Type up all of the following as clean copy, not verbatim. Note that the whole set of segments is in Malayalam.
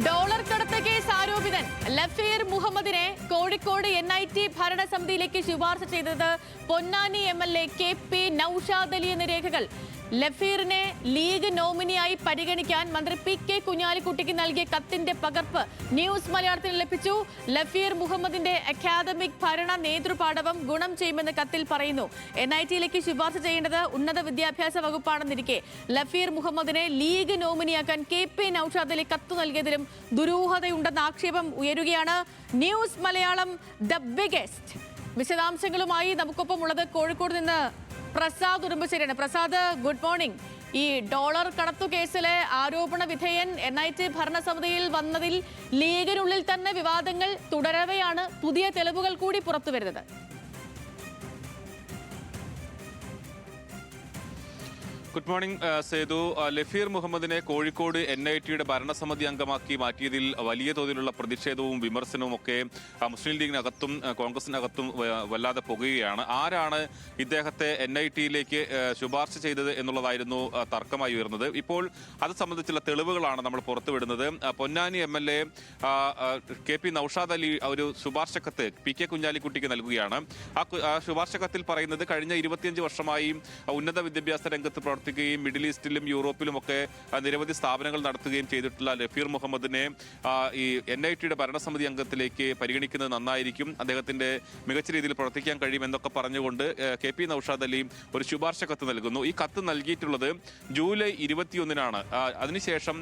ഡോളർ കടത്ത് കേസ് ആരോപിതൻ ലഫീർ മുഹമ്മദിനെ കോഴിക്കോട് NIT ഭരണസമിതിയിലേക്ക് ശുപാർശ ചെയ്തത് പൊന്നാനി MLA KP നൌഷാദ് അലി എന്ന രേഖകൾ. ലഫീറിനെ ലീഗ് നോമിനിയായി പരിഗണിക്കാൻ മന്ത്രി PK കുഞ്ഞാലിക്കുട്ടിക്ക് നൽകിയ കത്തിന്റെ പകർപ്പ് ന്യൂസ് മലയാളത്തിന് ലഭിച്ചു. ലഫീർ മുഹമ്മദിന്റെ അക്കാദമിക് ഭരണ നേതൃപാടവം ഗുണം ചെയ്യുമെന്ന് കത്തിൽ പറയുന്നു. NITയിലേക്ക് ശുപാർശ ചെയ്യേണ്ടത് ഉന്നത വിദ്യാഭ്യാസ വകുപ്പാണെന്നിരിക്കെ ലഫീർ മുഹമ്മദിനെ ലീഗ് നോമിനിയാക്കാൻ KP നൌഷാദ് അലി കത്ത് നൽകിയതിലും ദുരൂഹതയുണ്ടെന്ന ആക്ഷേപം ഉയരുകയാണ്. News Malayalam the biggest. വിശദാംശങ്ങളുമായി നമുക്കൊപ്പം ഉള്ളത് കോഴിക്കോട് നിന്ന് പ്രസാദ് ഉടുമ്പശ്ശേരിയാണ്. Prasad, good morning. ഈ ഡോളർ കടത്തു കേസിലെ ആരോപണ വിധേയൻ NIT ഭരണസമിതിയിൽ വന്നതിൽ ലീഗിനുള്ളിൽ തന്നെ വിവാദങ്ങൾ തുടരവെയാണ് പുതിയ തെളിവുകൾ കൂടി പുറത്തുവരുന്നത്. Good morning Sethu. ലഫീർ മുഹമ്മദിനെ കോഴിക്കോട് NITയുടെ ഭരണസമിതി അംഗമാക്കി മാറ്റിയതിൽ വലിയ തോതിലുള്ള പ്രതിഷേധവും വിമർശനവും ഒക്കെ മുസ്ലിം ലീഗിനകത്തും കോൺഗ്രസിനകത്തും വല്ലാതെ പുകയുകയാണ്. ആരാണ് ഇദ്ദേഹത്തെ NITയിലേക്ക് ശുപാർശ ചെയ്തത് എന്നുള്ളതായിരുന്നു തർക്കമായി ഉയർന്നത്. ഇപ്പോൾ അത് സംബന്ധിച്ചുള്ള തെളിവുകളാണ് നമ്മൾ പുറത്തുവിടുന്നത്. പൊന്നാനി MLA KP നൌഷാദ് അലി ഒരു ശുപാർശ കത്ത് PK കുഞ്ഞാലിക്കുട്ടിക്ക് നൽകുകയാണ്. ആ ശുപാർശ കത്തിൽ പറയുന്നത് കഴിഞ്ഞ 25 വർഷമായി ഉന്നത വിദ്യാഭ്യാസ രംഗത്ത് പ്രവർത്തിക്കുകയും മിഡിൽ ഈസ്റ്റിലും യൂറോപ്പിലുമൊക്കെ നിരവധി സ്ഥാപനങ്ങൾ നടത്തുകയും ചെയ്തിട്ടുള്ള ലഫീർ മുഹമ്മദിനെ ഈ NITയുടെ ഭരണസമിതി അംഗത്തിലേക്ക് പരിഗണിക്കുന്നത് നന്നായിരിക്കും, അദ്ദേഹത്തിന്റെ മികച്ച രീതിയിൽ പ്രവർത്തിക്കാൻ കഴിയും എന്നൊക്കെ പറഞ്ഞുകൊണ്ട് KP നൌഷാദ് അലി ഒരു ശുപാർശ കത്ത് നൽകുന്നു. ഈ കത്ത് നൽകിയിട്ടുള്ളത് ജൂലൈ 21-നാണ്. അതിനുശേഷം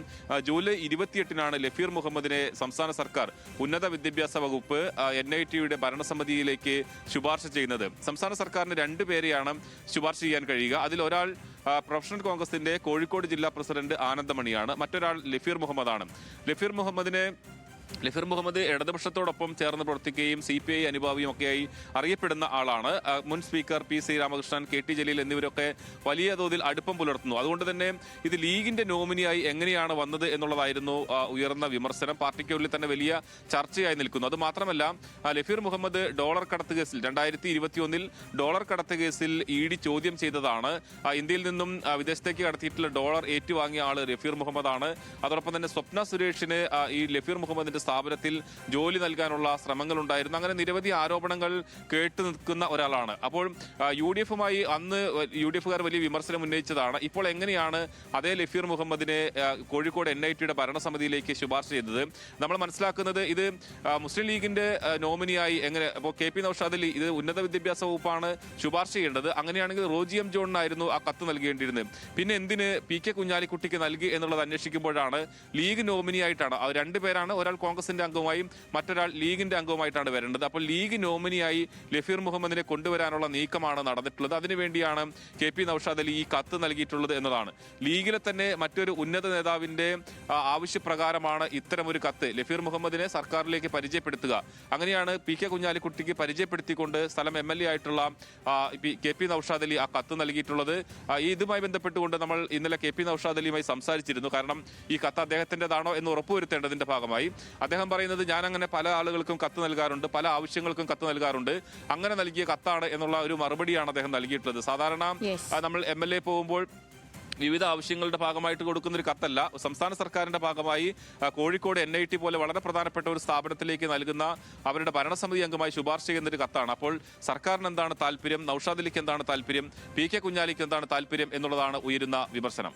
ജൂലൈ 28-നാണ് ലഫീർ മുഹമ്മദിനെ സംസ്ഥാന സർക്കാർ ഉന്നത വിദ്യാഭ്യാസ വകുപ്പ് NITയുടെ ഭരണസമിതിയിലേക്ക് ശുപാർശ ചെയ്യുന്നത്. സംസ്ഥാന സർക്കാരിന് 2 പേരെയാണ് ശുപാർശ ചെയ്യാൻ കഴിയുക. അതിലൊരാൾ പ്രൊഫഷണൽ കോൺഗ്രസിന്റെ കോഴിക്കോട് ജില്ലാ പ്രസിഡന്റ് ആനന്ദമണിയാണ്, മറ്റൊരാൾ ലഫീർ മുഹമ്മദാണ്. ലഫീർ മുഹമ്മദ് ഇടതുപക്ഷത്തോടൊപ്പം ചേർന്ന് പ്രവർത്തിക്കുകയും CPI അനുഭാവിയും ഒക്കെയായി അറിയപ്പെടുന്ന ആളാണ്. മുൻ speaker PC Ramakrishnan, KT Jaleel എന്നിവരൊക്കെ വലിയ തോതിൽ അടുപ്പം പുലർത്തുന്നു. അതുകൊണ്ട് തന്നെ ഇത് ലീഗിന്റെ നോമിനിയായി എങ്ങനെയാണ് വന്നത് എന്നുള്ളതായിരുന്നു ഉയർന്ന വിമർശനം. പാർട്ടിക്കുള്ളിൽ തന്നെ വലിയ ചർച്ചയായി നിൽക്കുന്നു. അത് മാത്രമല്ല, ലഫീർ മുഹമ്മദ് ഡോളർ കടത്ത് കേസിൽ 2021-ൽ ഡോളർ കടത്ത് കേസിൽ ED ചോദ്യം ചെയ്തതാണ്. ഇന്ത്യയിൽ നിന്നും വിദേശത്തേക്ക് കടത്തിയിട്ടുള്ള ഡോളർ ഏറ്റുവാങ്ങിയ ആള് ലഫീർ മുഹമ്മദാണ്. അതോടൊപ്പം തന്നെ സ്വപ്ന സുരേഷിന് ഈ ലഫീർ മുഹമ്മദിന്റെ സ്ഥാപനത്തിൽ ജോലി നൽകാനുള്ള ശ്രമങ്ങൾ ഉണ്ടായിരുന്നു. അങ്ങനെ നിരവധി ആരോപണങ്ങൾ കേട്ടു നിൽക്കുന്ന ഒരാളാണ്. അപ്പോൾ UDFുമായി അന്ന് UDFുകാർ വലിയ വിമർശനം ഉന്നയിച്ചതാണ്. ഇപ്പോൾ എങ്ങനെയാണ് അതേ ലഫീർ മുഹമ്മദിനെ കോഴിക്കോട് NITയുടെ ഭരണസമിതിയിലേക്ക് ശുപാർശ ചെയ്തത്? നമ്മൾ മനസ്സിലാക്കുന്നത് ഇത് മുസ്ലിം ലീഗിന്റെ നോമിനിയായി എങ്ങനെ, അപ്പോൾ KP നൌഷാദ് അലി ഇത് ഉന്നത വിദ്യാഭ്യാസ വകുപ്പാണ് ശുപാർശ ചെയ്യേണ്ടത്, അങ്ങനെയാണെങ്കിൽ റോജി M ജോണിനായിരുന്നു ആ കത്ത് നൽകേണ്ടിയിരുന്നത്. പിന്നെ എന്തിന് PK കുഞ്ഞാലിക്കുട്ടിക്ക് നൽകി എന്നുള്ളത് അന്വേഷിക്കുമ്പോഴാണ് ലീഗ് നോമിനിയായിട്ടാണ് 2 പേരാണ്, ഒരാൾ കോൺഗ്രസിന്റെ അംഗവുമായും മറ്റൊരാൾ ലീഗിന്റെ അംഗവുമായിട്ടാണ് വരേണ്ടത്. അപ്പോൾ ലീഗ് നോമിനിയായി ലഫീർ മുഹമ്മദിനെ കൊണ്ടുവരാനുള്ള നീക്കമാണ് നടന്നിട്ടുള്ളത്. അതിനുവേണ്ടിയാണ് KP നൌഷാദ് അലി ഈ കത്ത് നൽകിയിട്ടുള്ളത് എന്നതാണ്. ലീഗിലെ തന്നെ മറ്റൊരു ഉന്നത നേതാവിന്റെ ആവശ്യപ്രകാരമാണ് ഇത്തരമൊരു കത്ത് ലഫീർ മുഹമ്മദിനെ സർക്കാരിലേക്ക് പരിചയപ്പെടുത്തുക. അങ്ങനെയാണ് PK കുഞ്ഞാലിക്കുട്ടിക്ക് പരിചയപ്പെടുത്തിക്കൊണ്ട് സ്ഥലം MLA ആയിട്ടുള്ള KP നൌഷാദ് അലി ആ കത്ത് നൽകിയിട്ടുള്ളത്. ഇതുമായി ബന്ധപ്പെട്ടുകൊണ്ട് നമ്മൾ ഇന്നലെ KP നൌഷാദ് അലിയുമായി സംസാരിച്ചിരുന്നു. കാരണം ഈ കത്ത് അദ്ദേഹത്തിൻ്റെതാണോ എന്ന് ഉറപ്പുവരുത്തേണ്ടതിന്റെ ഭാഗമായി അദ്ദേഹം പറയുന്നത്, ഞാൻ അങ്ങനെ പല ആളുകൾക്കും കത്ത് നൽകാറുണ്ട്, പല ആവശ്യങ്ങൾക്കും കത്ത് നൽകാറുണ്ട്, അങ്ങനെ നൽകിയ കത്താണ് എന്നുള്ള ഒരു മറുപടിയാണ് അദ്ദേഹം നൽകിയിട്ടുള്ളത്. സാധാരണ നമ്മൾ MLA പോകുമ്പോൾ വിവിധ ആവശ്യങ്ങളുടെ ഭാഗമായിട്ട് കൊടുക്കുന്ന ഒരു കത്തല്ല, സംസ്ഥാന സർക്കാരിന്റെ ഭാഗമായി കോഴിക്കോട് NIT പോലെ വളരെ പ്രധാനപ്പെട്ട ഒരു സ്ഥാപനത്തിലേക്ക് നൽകുന്ന അവരുടെ ഭരണസമിതി അംഗമായി ശുപാർശ ചെയ്യുന്ന ഒരു കത്താണ്. അപ്പോൾ സർക്കാരിന് എന്താണ് താല്പര്യം, നൌഷാദ് അലിക്ക് എന്താണ് താല്പര്യം, PK കുഞ്ഞാലിക്ക് എന്താണ് താല്പര്യം എന്നുള്ളതാണ് ഉയരുന്ന വിമർശനം.